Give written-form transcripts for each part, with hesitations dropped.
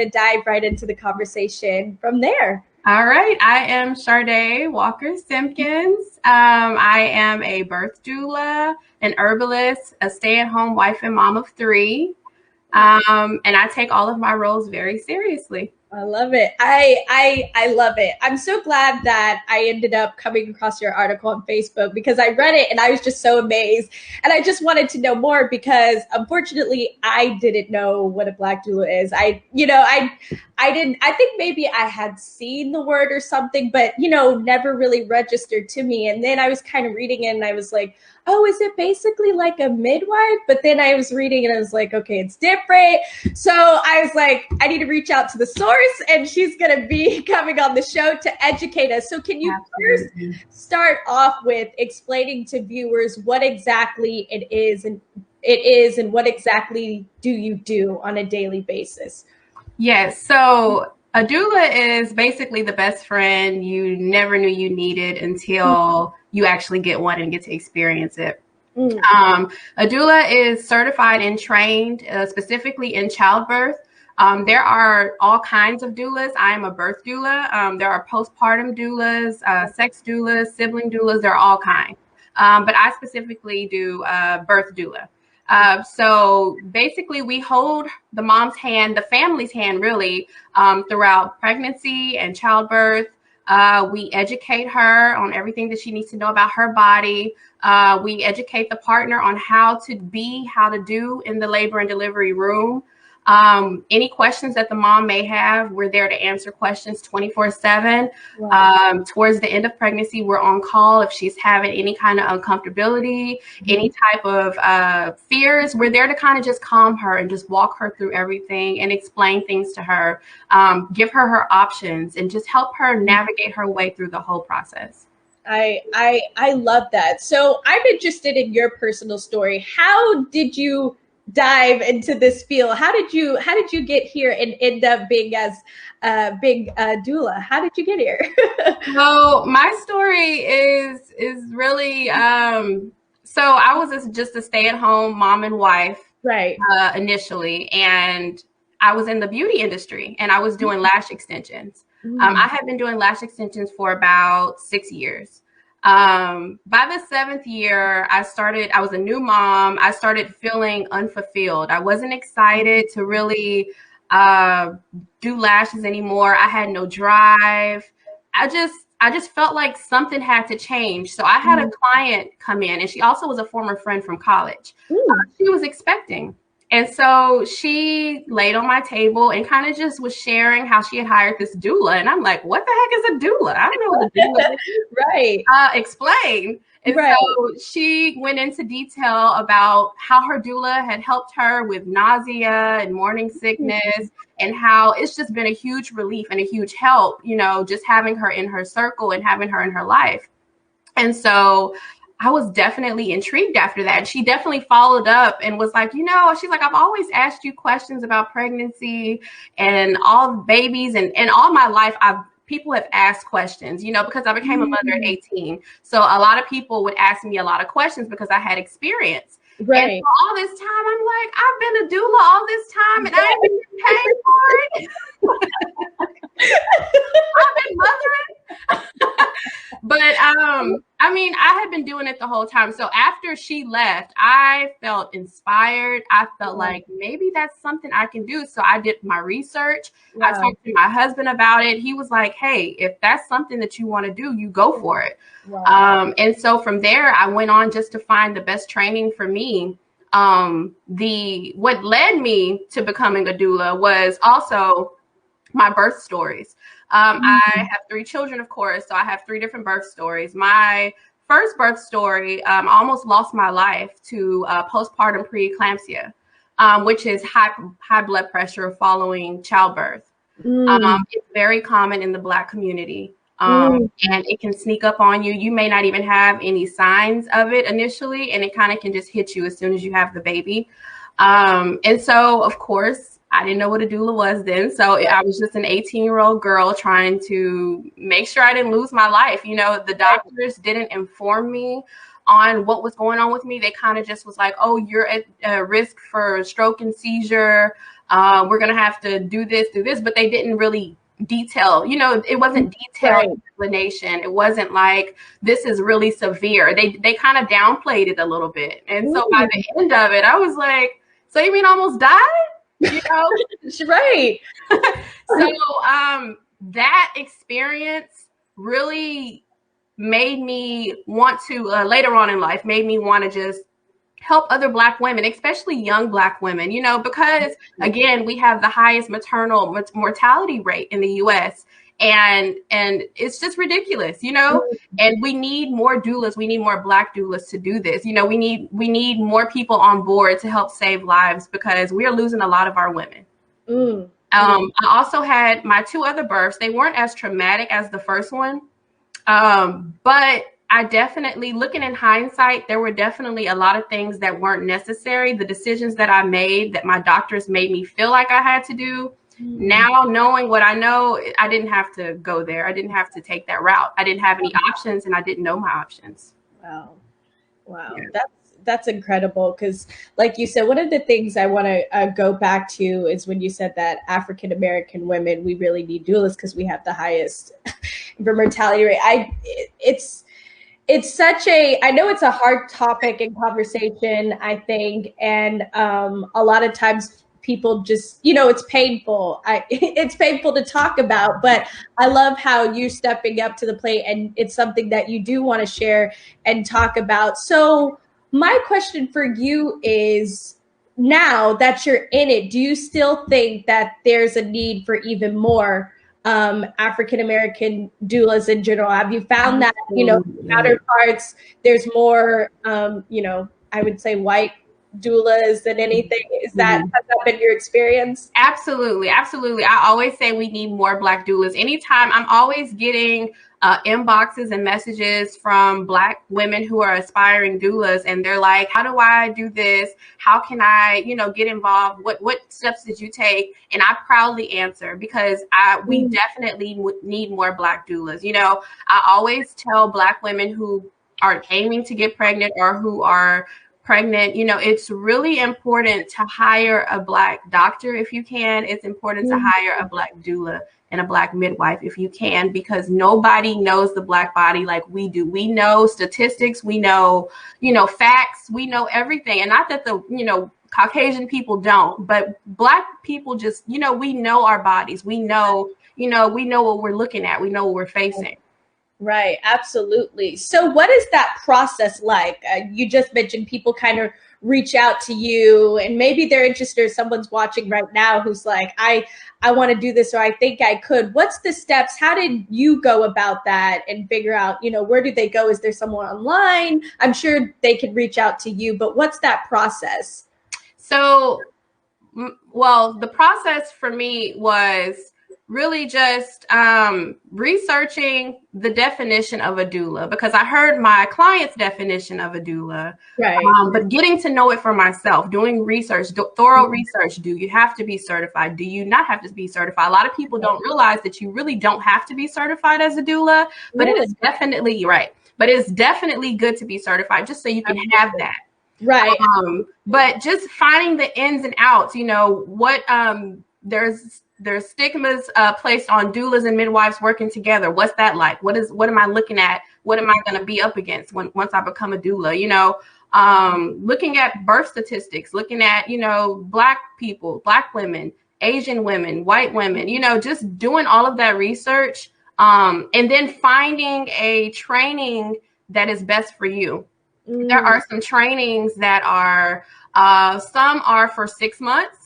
to dive right into the conversation from there. All right. I am Shardae Walker-Simpkins. I am a birth doula, an herbalist, a stay-at-home wife and mom of three. And I take all of my roles very seriously. I love it. I love it. I'm so glad that I ended up coming across your article on Facebook because I read it and I was just so amazed. And I just wanted to know more because unfortunately I didn't know what a Black doula is. I didn't, I think maybe I had seen the word or something, but never really registered to me. And then I was kind of reading it and I was like, oh, is it basically like a midwife? But then I was reading and I was like, okay, it's different. So I was like, I need to reach out to the source, and she's going to be coming on the show to educate us. So can you first start off with explaining to viewers what exactly it is and what exactly do you do on a daily basis? Yes. So a doula is basically the best friend you never knew you needed until you actually get one and get to experience it. A doula is certified and trained specifically in childbirth. There are all kinds of doulas. I am a birth doula. There are postpartum doulas, sex doulas, sibling doulas. There are all kinds. But I specifically do birth doula. So basically we hold the mom's hand, the family's hand really, throughout pregnancy and childbirth. We educate her on everything that she needs to know about her body. We educate the partner on how to be, how to do in the labor and delivery room. Any questions that the mom may have, we're there to answer questions 24/7. Wow. Towards the end of pregnancy, we're on call if she's having any kind of uncomfortability, any type of fears. We're there to kind of just calm her and just walk her through everything and explain things to her, give her options, and just help her navigate her way through the whole process. I love that. So I'm interested in your personal story. How did you dive into this field? How did you get here and end up being as a big doula? How did you get here? So my story is really so I was just a stay-at-home mom and wife, right? Initially, and I was in the beauty industry and I was doing lash extensions. I had been doing lash extensions for about 6 years. By the 7th year, I was a new mom. I started feeling unfulfilled. I wasn't excited to really do lashes anymore. I had no drive. I just felt like something had to change. So I had a client come in, and she also was a former friend from college. She was expecting. And so she laid on my table and kind of just was sharing how she had hired this doula. And I'm like, what the heck is a doula? I don't know what a doula is. Right. Explain. And so she went into detail about how her doula had helped her with nausea and morning sickness, and how it's just been a huge relief and a huge help, just having her in her circle and having her in her life. And so I was definitely intrigued after that. And she definitely followed up and was like, she's like, I've always asked you questions about pregnancy and all babies, and all my life people have asked questions, because I became a mother at 18. So a lot of people would ask me a lot of questions because I had experience. Right. And for all this time, I'm like, I've been a doula all this time and I haven't been paid for it. I've been mothering. But I had been doing it the whole time. So after she left, I felt inspired. I felt like maybe that's something I can do. So I did my research. Wow. I talked to my husband about it. He was like, hey, if that's something that you want to do, you go for it. Wow. And so from there, I went on just to find the best training for me. What led me to becoming a doula was also my birth stories. I have 3 children, of course, so I have 3 different birth stories. My first birth story, I almost lost my life to postpartum preeclampsia, which is high blood pressure following childbirth. It's very common in the Black community, and it can sneak up on you. You may not even have any signs of it initially, and it kind of can just hit you as soon as you have the baby. And so, of course, I didn't know what a doula was then. So I was just an 18-year-old girl trying to make sure I didn't lose my life. The doctors didn't inform me on what was going on with me. They kind of just was like, oh, you're at risk for stroke and seizure. we're going to have to do this, but they didn't really detail, it wasn't detailed explanation. It wasn't like, this is really severe. They kind of downplayed it a little bit. And so by the end of it, I was like, so you mean almost died? Right. So that experience really made me want to, later on in life, made me want to just help other Black women, especially young Black women, because again, we have the highest maternal mortality rate in the US. And it's just ridiculous, and we need more doulas. We need more Black doulas to do this. We need more people on board to help save lives, because we are losing a lot of our women. I also had my 2 other births. They weren't as traumatic as the first one. But I definitely, looking in hindsight, there were definitely a lot of things that weren't necessary. The decisions that I made, that my doctors made me feel like I had to do. Now, knowing what I know, I didn't have to go there. I didn't have to take that route. I didn't have any options, and I didn't know my options. Wow. Yeah. That's incredible, because like you said, one of the things I want to go back to is when you said that African American women, we really need doulas because we have the highest mortality rate. It's such a, I know it's a hard topic and conversation, I think, and a lot of times people just, it's painful. It's painful to talk about, but I love how you're stepping up to the plate, and it's something that you do want to share and talk about. So my question for you is, now that you're in it, do you still think that there's a need for even more African-American doulas in general? Have you found that, counterparts, there's more, I would say white doulas than anything? Has that been your experience? Absolutely. I always say we need more Black doulas. Anytime, I'm always getting inboxes and messages from Black women who are aspiring doulas, and they're like, how do I do this? How can I, get involved? What steps did you take? And I proudly answer, because we definitely need more Black doulas. I always tell Black women who are aiming to get pregnant or who are pregnant, it's really important to hire a Black doctor if you can. It's important to hire a Black doula and a Black midwife if you can, because nobody knows the Black body like we do. We know statistics, we know, facts, we know everything. And not that the, Caucasian people don't, but Black people just, we know our bodies. We know what we're looking at. We know what we're facing. Right. Absolutely. So what is that process like? You just mentioned people kind of reach out to you, and maybe they're interested, or someone's watching right now who's like, I want to do this, or I think I could. What's the steps? How did you go about that and figure out, where do they go? Is there someone online? I'm sure they could reach out to you, but what's that process? So, well, the process for me was really just researching the definition of a doula, because I heard my client's definition of a doula, right? But getting to know it for myself, doing research, thorough research. Do you have to be certified? Do you not have to be certified? A lot of people don't realize that you really don't have to be certified as a doula, but it is definitely right. But it's definitely good to be certified, just so you can have that. Right. But just finding the ins and outs, what there's stigmas placed on doulas and midwives working together. What's that like? What am I looking at? What am I going to be up against once I become a doula? Looking at birth statistics, looking at, Black people, Black women, Asian women, white women, just doing all of that research, and then finding a training that is best for you. There are some trainings that are, some are for 6 months.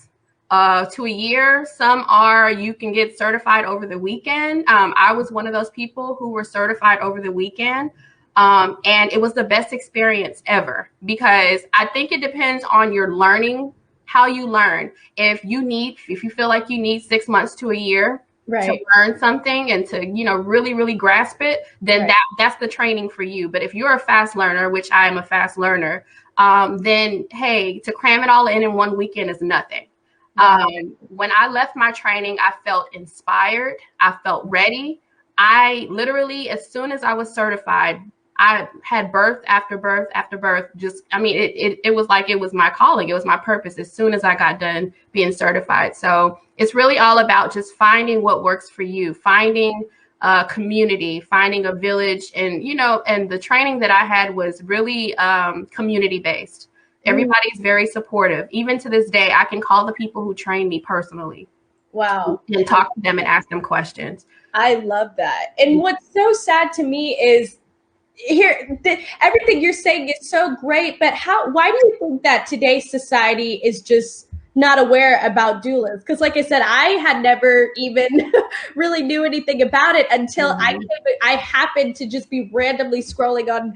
To a year. Some are, you can get certified over the weekend. I was one of those people who were certified over the weekend. And it was the best experience ever, because I think it depends on your learning, how you learn. If you feel like you need 6 months to a year to learn something and to, really, really grasp it, then that's the training for you. But if you're a fast learner, which I am a fast learner, then hey, to cram it all in 1 weekend is nothing. When I left my training, I felt inspired. I felt ready. I literally, as soon as I was certified, I had birth after birth after birth. Just, I mean, it was like it was my calling. It was my purpose as soon as I got done being certified. So it's really all about just finding what works for you, finding a community, finding a village. And, you know, and the training that I had was really community based. Everybody's very supportive. Even to this day, I can call the people who trained me personally. Wow. And talk to them and ask them questions. I love that. And what's so sad to me is everything you're saying is so great, but why do you think that today's society is just not aware about doulas? Because like I said, I had never even really knew anything about it until I happened to just be randomly scrolling on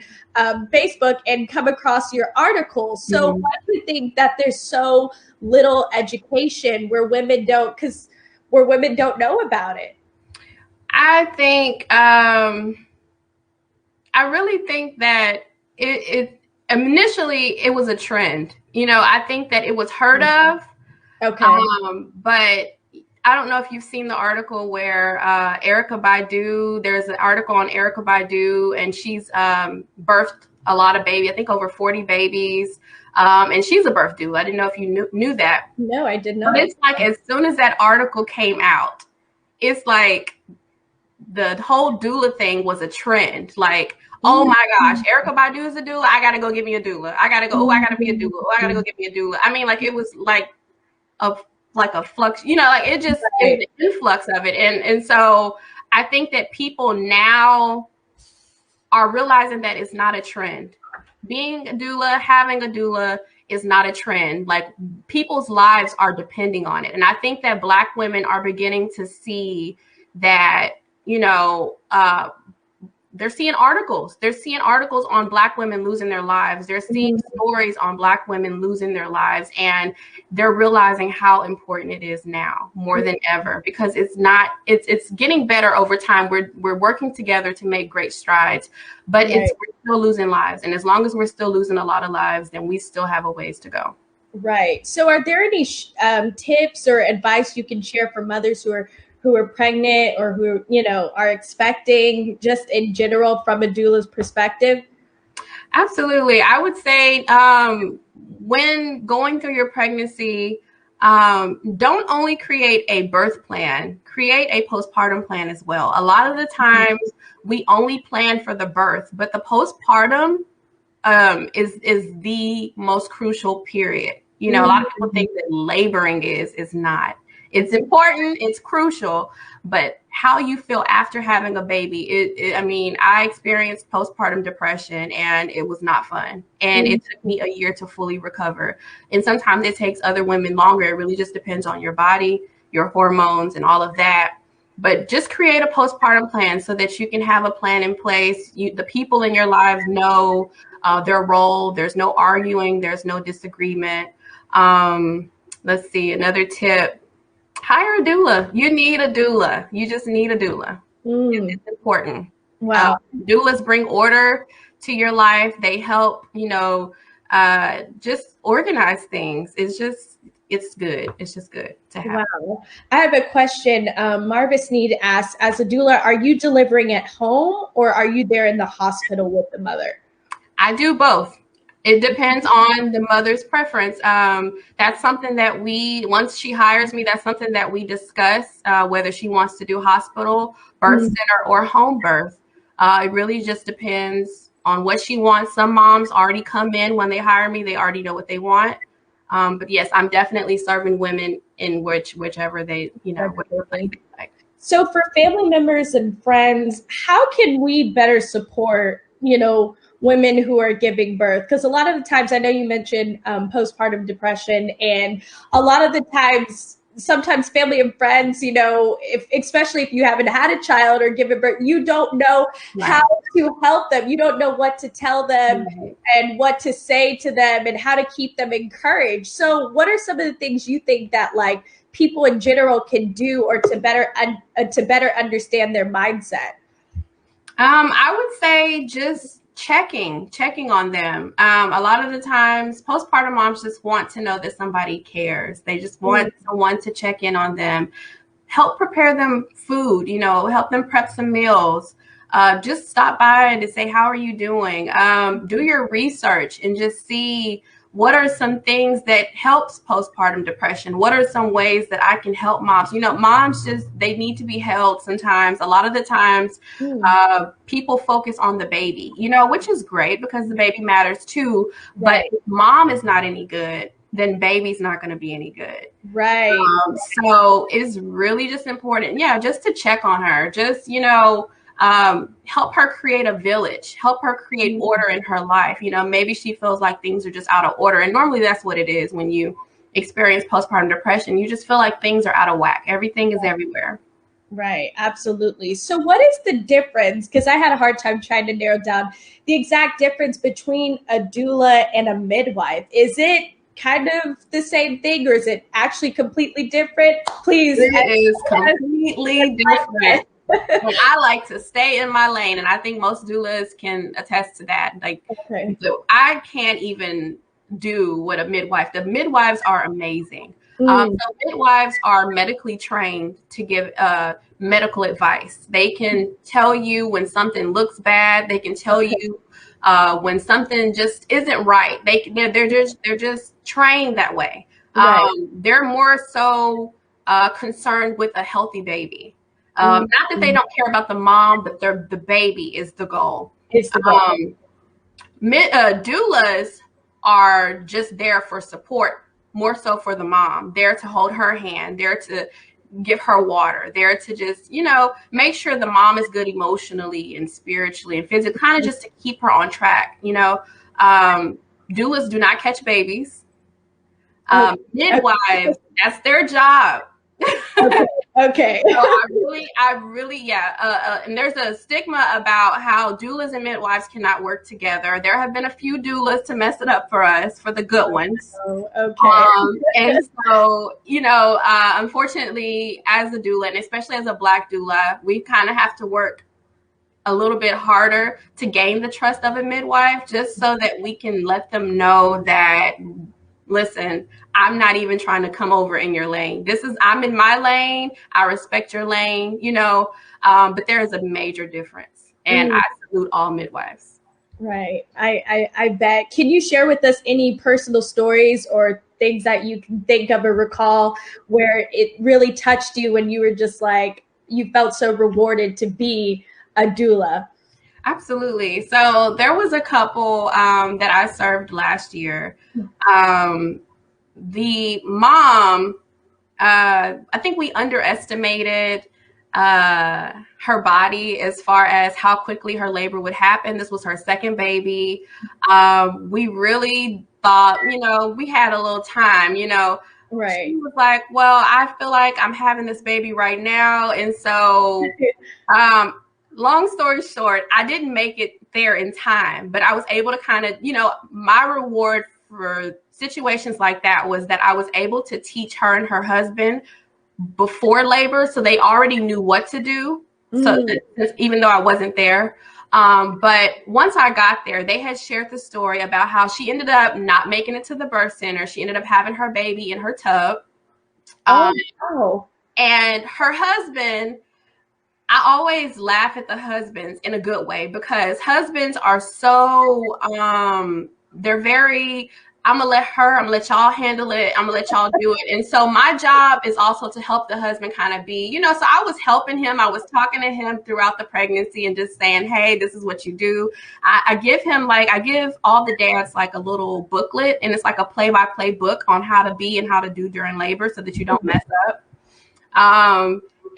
Facebook and come across your article. So why do you think that there's so little education where women don't know about it? I think I really think that it initially it was a trend. You know, I think that it was heard of. Okay. But I don't know if you've seen the article where Erykah Badu, there's an article on Erykah Badu, and she's birthed a lot of babies, I think over 40 babies. And she's a birth doula. I didn't know if you knew that. No, I did not. But it's like as soon as that article came out, it's like the whole doula thing was a trend. Like, oh my gosh, Erykah Badu is a doula. I gotta go get me a doula. I gotta go. Oh, I gotta be a doula. Oh, I gotta go get me a doula. I mean, like it was like a flux. You know, like it just it was the influx of it. And so I think that people now are realizing that it's not a trend. Being a doula, having a doula is not a trend. Like people's lives are depending on it. And I think that Black women are beginning to see that, you know, they're seeing articles. They're seeing articles on Black women losing their lives. They're seeing stories on Black women losing their lives. And they're realizing how important it is now more than ever, because it's getting better over time. We're working together to make great strides, but we're still losing lives. And as long as we're still losing a lot of lives, then we still have a ways to go. Right. So are there any tips or advice you can share for mothers who are pregnant or who, you know, are expecting, just in general from a doula's perspective? Absolutely. I would say when going through your pregnancy, don't only create a birth plan, create a postpartum plan as well. A lot of the times we only plan for the birth, but the postpartum is the most crucial period. You know, a lot of people think that laboring is not. It's important, it's crucial, but how you feel after having a baby, I mean, I experienced postpartum depression and it was not fun. And it took me a year to fully recover. And sometimes it takes other women longer. It really just depends on your body, your hormones, and all of that. But just create a postpartum plan so that you can have a plan in place. The people in your lives know their role. There's no arguing. There's no disagreement. Let's see, another tip. Hire a doula. You need a doula. You just need a doula. It's important. Wow. Doulas bring order to your life. They help, you know, just organize things. It's good. It's just good to have. Wow. I have a question. Marvis Need asks, as a doula, are you delivering at home or are you there in the hospital with the mother? I do both. It depends on the mother's preference. That's something that once she hires me, that's something that we discuss, whether she wants to do hospital, birth center, or home birth. It really just depends on what she wants. Some moms already come in when they hire me. They already know what they want. But yes, I'm definitely serving women in whichever they, you know, whatever they like. So for family members and friends, how can we better support, you know, women who are giving birth? Because a lot of the times, I know you mentioned postpartum depression, and a lot of the times, sometimes family and friends, you know, especially if you haven't had a child or given birth, you don't know how to help them. You don't know what to tell them and what to say to them and how to keep them encouraged. So what are some of the things you think that like people in general can do or to better understand their mindset? I would say just checking on them. A lot of the times postpartum moms just want to know that somebody cares. They just want someone to check in on them, help prepare them food, you know, help them prep some meals. just stop by and to say, how are you doing? Do your research and just see what are some things that helps postpartum depression. What are some ways that I can help moms? You know, moms they need to be held sometimes. A lot of the times people focus on the baby, you know, which is great because the baby matters too. But if mom is not any good, then baby's not going to be any good. Right. So it's really just important. Yeah. Just to check on her, just, you know, help her create a village, help her create order in her life. You know, maybe she feels like things are just out of order. And normally that's what it is when you experience postpartum depression. You just feel like things are out of whack. Everything is everywhere. Right. Absolutely. So what is the difference? Because I had a hard time trying to narrow down the exact difference between a doula and a midwife. Is it kind of the same thing or is it actually completely different? Please. It is completely different. And I like to stay in my lane, and I think most doulas can attest to that. Like, so I can't even do what a midwife. The midwives are amazing. So midwives are medically trained to give medical advice. They can tell you when something looks bad. They can tell you when something just isn't right. They're just trained that way. They're more so concerned with a healthy baby. Not that they don't care about the mom, but the baby is the goal. It's the goal. Doulas are just there for support, more so for the mom. There to hold her hand, there to give her water, there to just, you know, make sure the mom is good emotionally and spiritually and physically, kind of just to keep her on track. You know, doulas do not catch babies. Midwives, that's their job. Okay. So I really, yeah. And there's a stigma about how doulas and midwives cannot work together. There have been a few doulas to mess it up for us, for the good ones. Oh, okay. And so, you know, unfortunately, as a doula, and especially as a Black doula, we kind of have to work a little bit harder to gain the trust of a midwife, just so that we can let them know that, listen, I'm not even trying to come over in your lane. I'm in my lane. I respect your lane, you know, but there is a major difference. And I salute all midwives. Right. I bet. Can you share with us any personal stories or things that you can think of or recall where it really touched you when you were just like, you felt so rewarded to be a doula? Absolutely. So there was a couple that I served last year. The mom, I think we underestimated her body as far as how quickly her labor would happen. This was her second baby. We really thought, you know, we had a little time, you know. Right. She was like, well, I feel like I'm having this baby right now. And so long story short, I didn't make it there in time, but I was able to kind of, you know, my reward for situations like that was that I was able to teach her and her husband before labor. So they already knew what to do. So even though I wasn't there. But once I got there, they had shared the story about how she ended up not making it to the birth center. She ended up having her baby in her tub. And her husband, I always laugh at the husbands in a good way, because husbands are so, they're very, I'm gonna let y'all handle it. I'm gonna let y'all do it. And so my job is also to help the husband kind of be, you know, so I was helping him. I was talking to him throughout the pregnancy and just saying, hey, this is what you do. I give all the dads like a little booklet, and it's like a play-by-play book on how to be and how to do during labor so that you don't mess up.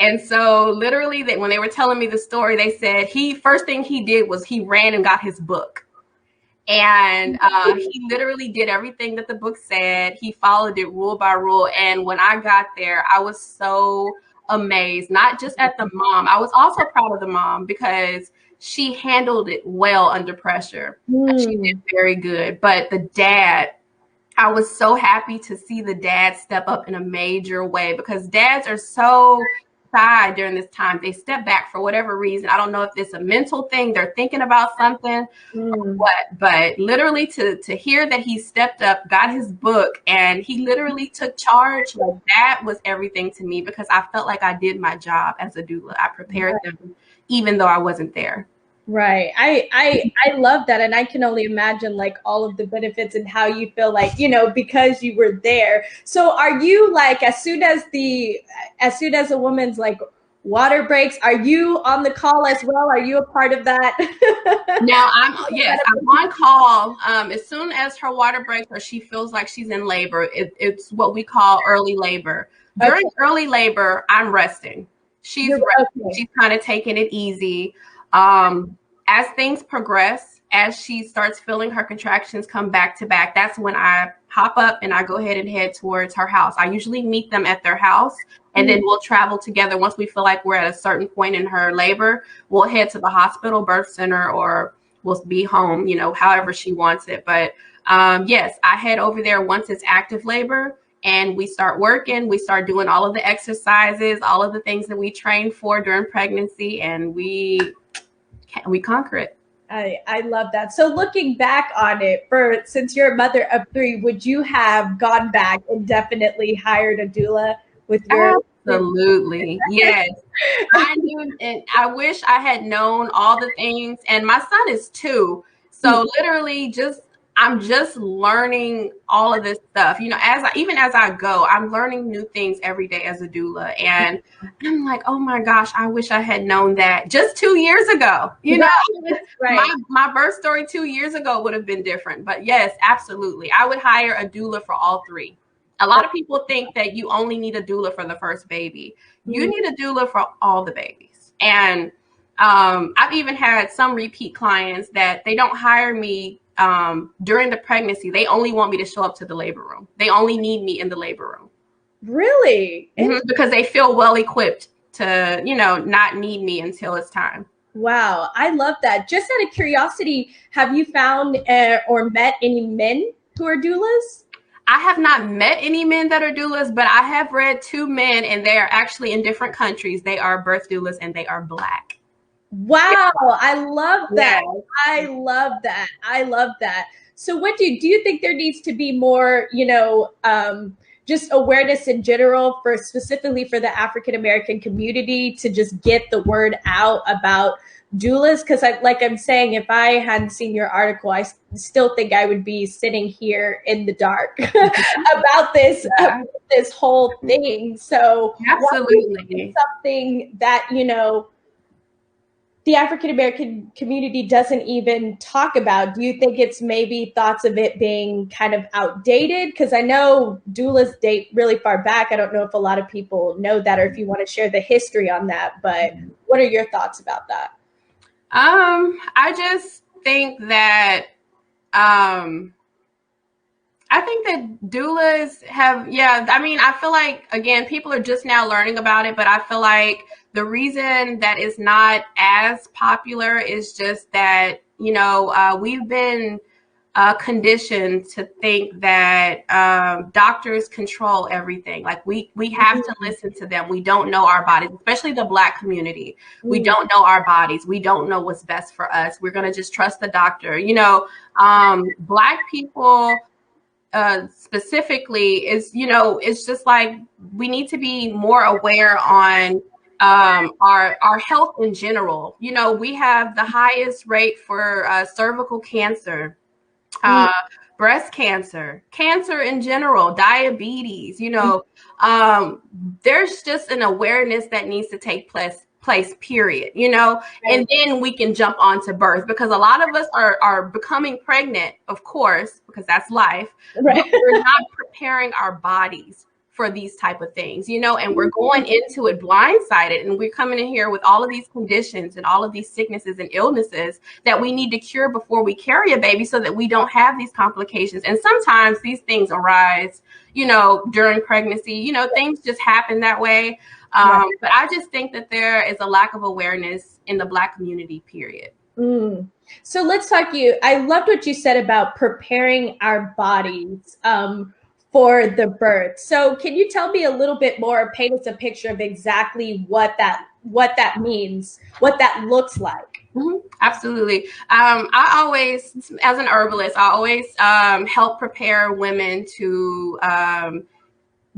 And so literally when they were telling me the story, they said first thing he did was he ran and got his book. And he literally did everything that the book said. He followed it rule by rule. And when I got there, I was so amazed, not just at the mom. I was also proud of the mom because she handled it well under pressure. She did very good. But the dad, I was so happy to see the dad step up in a major way, because dads are so aside during this time. They step back for whatever reason. I don't know if it's a mental thing. They're thinking about something or what, but literally to hear that he stepped up, got his book, and he literally took charge, like that was everything to me, because I felt like I did my job as a doula. I prepared them even though I wasn't there. Right. I love that. And I can only imagine like all of the benefits and how you feel like, you know, because you were there. So are you like, as soon as a woman's like water breaks, are you on the call as well? Are you a part of that? Now I'm on call. As soon as her water breaks or she feels like she's in labor, it's what we call early labor. During early labor, I'm resting. She's resting. She's kind of taking it easy. As things progress, as she starts feeling her contractions come back to back, that's when I hop up and I go ahead and head towards her house. I usually meet them at their house, and then we'll travel together. Once we feel like we're at a certain point in her labor, we'll head to the hospital, birth center, or we'll be home, you know, however she wants it. But yes, I head over there once it's active labor, and we start working. We start doing all of the exercises, all of the things that we trained for during pregnancy, and we conquer it. I love that. So looking back on it, since you're a mother of 3, would you have gone back and definitely hired a doula with your? Absolutely. Yes. I knew, and I wish I had known all the things. And my son is 2. So literally I'm just learning all of this stuff. You know, even as I go, I'm learning new things every day as a doula. And I'm like, oh my gosh, I wish I had known that just 2 years ago. You know, my birth story 2 years ago would have been different. But yes, absolutely. I would hire a doula for all 3. A lot of people think that you only need a doula for the first baby. You need a doula for all the babies. And I've even had some repeat clients that they don't hire me during the pregnancy. They only want me to show up to the labor room. They only need me in the labor room. Really? Because they feel well equipped to, you know, not need me until it's time. Wow. I love that. Just out of curiosity, have you found or met any men who are doulas? I have not met any men that are doulas, but I have read 2 men, and they are actually in different countries. They are birth doulas, and they are Black. Wow, I love that. Yeah. I love that. I love that. So what do you think there needs to be more, you know, just awareness in general specifically for the African American community to just get the word out about doulas? Because I'm saying, if I hadn't seen your article, I still think I would be sitting here in the dark about this whole thing. So absolutely, something that, you know, the African American community doesn't even talk about. Do you think it's maybe thoughts of it being kind of outdated? Because I know doulas date really far back. I don't know if a lot of people know that, or if you want to share the history on that, but what are your thoughts about that? I just think that doulas have, I mean, I feel like, again, people are just now learning about it, but I feel like the reason that it's not as popular is just that, you know, we've been conditioned to think that doctors control everything. Like we have to listen to them. We don't know our bodies, especially the Black community. We don't know our bodies. We don't know what's best for us. We're going to just trust the doctor. You know, Black people specifically is, you know, it's just like we need to be more aware on our health in general. You know, we have the highest rate for cervical cancer, breast cancer, cancer in general, diabetes. You know, there's just an awareness that needs to take place, period, you know, and then we can jump on to birth, because a lot of us are becoming pregnant, of course, because that's life, but we're not preparing our bodies for these type of things, you know, and we're going into it blindsided, and we're coming in here with all of these conditions and all of these sicknesses and illnesses that we need to cure before we carry a baby, so that we don't have these complications. And sometimes these things arise, you know, during pregnancy, you know, things just happen that way. But I just think that there is a lack of awareness in the Black community, period. So let's talk I loved what you said about preparing our bodies for the birth. So can you tell me a little bit more, paint us a picture of exactly what that means, what that looks like? Mm-hmm. Absolutely. I always, as an herbalist, I always help prepare women to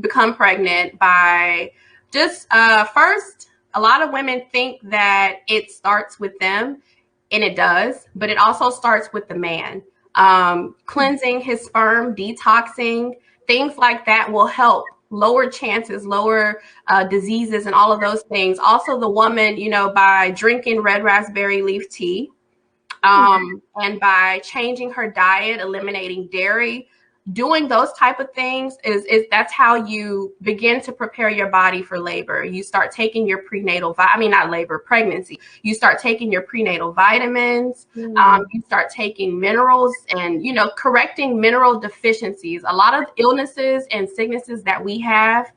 become pregnant by just first, a lot of women think that it starts with them, and it does, but it also starts with the man. Cleansing his sperm, detoxing, things like that will help lower chances, lower diseases, and all of those things. Also, the woman, by drinking red raspberry leaf tea, and by changing her diet, eliminating dairy, doing those type of things is that's how you begin to prepare your body for labor. You start taking your pregnancy. You start taking your prenatal vitamins. You start taking minerals and, correcting mineral deficiencies. A lot of illnesses and sicknesses that we have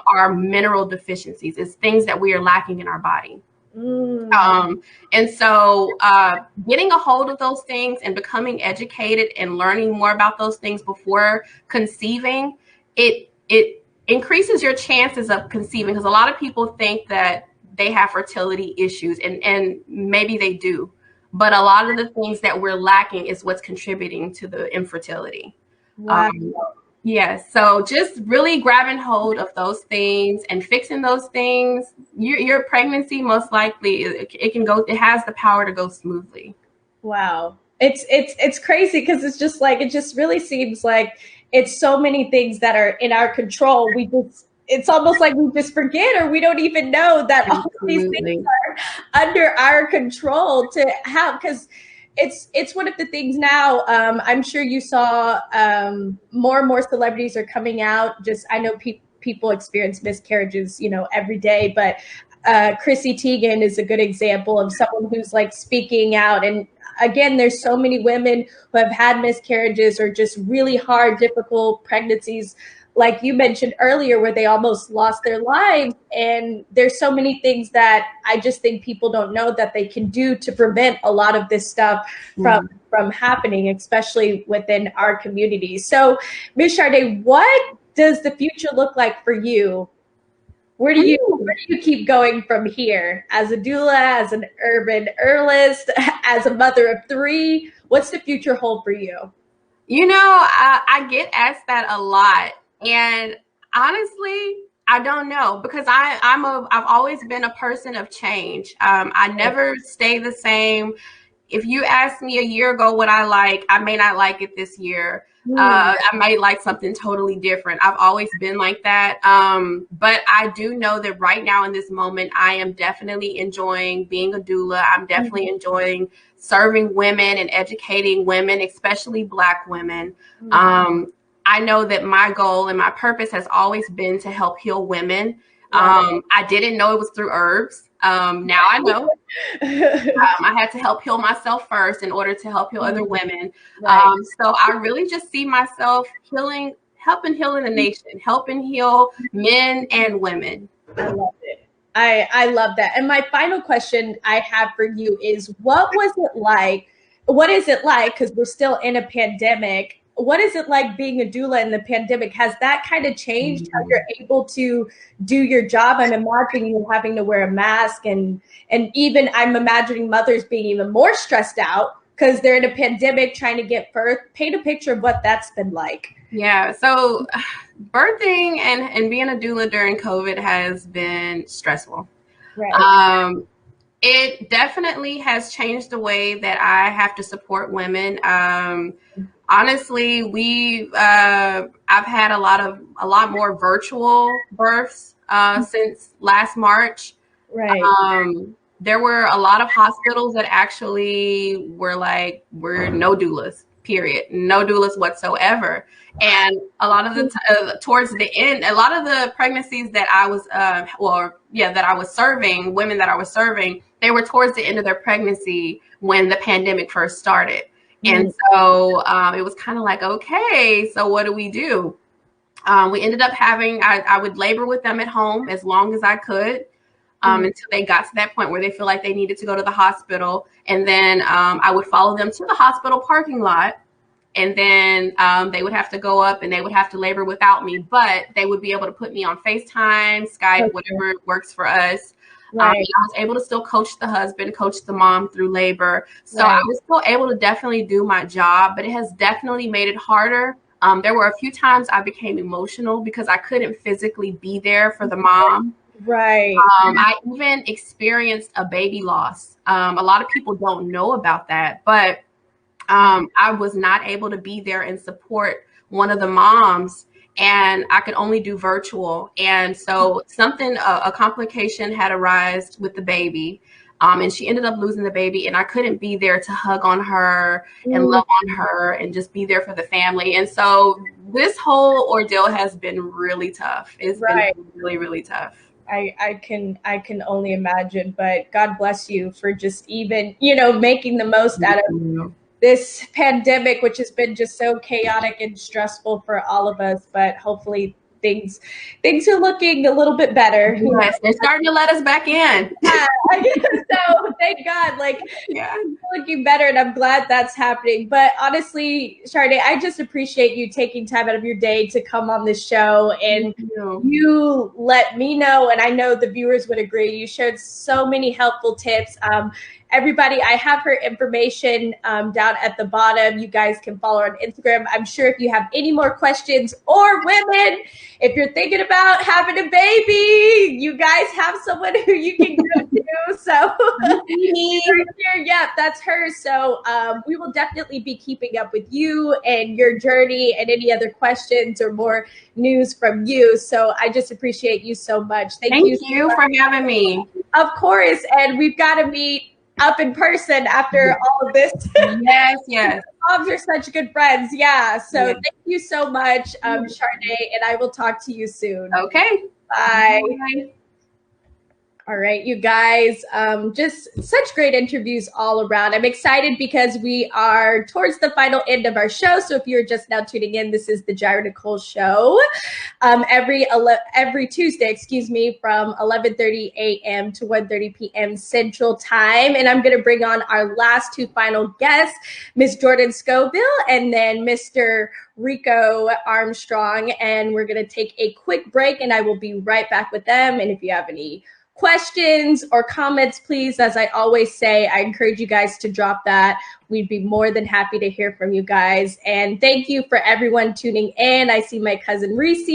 are mineral deficiencies. It's things that we are lacking in our body. And so getting a hold of those things and becoming educated and learning more about those things before conceiving, it increases your chances of conceiving, because a lot of people think that they have fertility issues, and maybe they do, but a lot of the things that we're lacking is what's contributing to the infertility. Wow. Yeah, so just really grabbing hold of those things and fixing those things, your pregnancy most likely it has the power to go smoothly. Wow. It's crazy, because it's just like, it just really seems like it's so many things that are in our control. It's almost like we just forget, or we don't even know that all these things are under our control to have, because it's one of the things now. I'm sure you saw more and more celebrities are coming out. Just, I know people experience miscarriages, every day, but Chrissy Teigen is a good example of someone who's like speaking out. And again, there's so many women who have had miscarriages or just really hard, difficult pregnancies, like you mentioned earlier, where they almost lost their lives. And there's so many things that I just think people don't know that they can do to prevent a lot of this stuff from happening, especially within our community. So, Ms. Shardae, what does the future look like for you? Where do you keep going from here, as a doula, as an urban herbalist, as a mother of 3? What's the future hold for you? I get asked that a lot. And honestly, I don't know, because I've always been a person of change. I never stay the same. If you asked me a year ago what I like, I may not like it this year. I might like something totally different. I've always been like that. But I do know that right now in this moment, I am definitely enjoying being a doula. I'm definitely enjoying serving women and educating women, especially Black women. I know that my goal and my purpose has always been to help heal women. I didn't know it was through herbs. Now I know. I had to help heal myself first in order to help heal other women. So I really just see myself helping heal the nation, helping heal men and women. I love it. I love that. And my final question I have for you is, what is it like, because we're still in a pandemic, what is it like being a doula in the pandemic? Has that kind of changed how you're able to do your job? I'm imagining you having to wear a mask, and even I'm imagining mothers being even more stressed out because they're in a pandemic trying to get birth. Paint a picture of what that's been like. Yeah, so birthing and being a doula during COVID has been stressful. Right. It definitely has changed the way that I have to support women. Honestly, I've had a lot more virtual births since last March. Right. There were a lot of hospitals that actually were like, we're no doulas, period, no doulas whatsoever. And a lot of the towards the end, a lot of the pregnancies that I was that I was serving, women that I was serving, they were towards the end of their pregnancy when the pandemic first started. And so it was kind of like, okay, so what do? We ended up I would labor with them at home as long as I could until they got to that point where they feel like they needed to go to the hospital. And then I would follow them to the hospital parking lot and then they would have to go up and they would have to labor without me, but they would be able to put me on FaceTime, Skype, whatever works for us. Right. I was able to still coach the husband, coach the mom through labor. So I was still able to definitely do my job, but it has definitely made it harder. There were a few times I became emotional because I couldn't physically be there for the mom. Right. I even experienced a baby loss. A lot of people don't know about that, but I was not able to be there and support one of the moms, and I could only do virtual. And so a complication had arisen with the baby. And she ended up losing the baby, and I couldn't be there to hug on her and love on her and just be there for the family. And so this whole ordeal has been really tough. It's been really, really tough. I can only imagine, but God bless you for just even, making the most out of this pandemic, which has been just so chaotic and stressful for all of us. But hopefully things are looking a little bit better. Yes, they're starting to let us back in. Yeah, so thank God, looking better, and I'm glad that's happening. But honestly, Shardae, I just appreciate you taking time out of your day to come on this show, and you let me know, and I know the viewers would agree, you shared so many helpful tips. Everybody, I have her information down at the bottom. You guys can follow her on Instagram. I'm sure if you have any more questions, or women, if you're thinking about having a baby, you guys have someone who you can go to. So right here, yep, that's her. So we will definitely be keeping up with you and your journey and any other questions or more news from you. So I just appreciate you so much. Thank you for having me. Of course. And we've got to meet up in person after all of this. Yes. Moms are such good friends. Yeah. So thank you so much, Shardae, and I will talk to you soon. Okay. Bye. Bye. All right, you guys, just such great interviews all around. I'm excited because we are towards the final end of our show. So if you're just now tuning in, this is the Jaira Nicole Show. Every Tuesday, from 11:30 a.m. to 1:30 p.m. Central Time. And I'm going to bring on our last two final guests, Miss Jordan Scoville and then Mr. Rico Armstrong. And we're going to take a quick break, and I will be right back with them. And if you have any questions or comments, please, as I always say, I encourage you guys to drop that. We'd be more than happy to hear from you guys. And thank you for everyone tuning in. I see my cousin Reese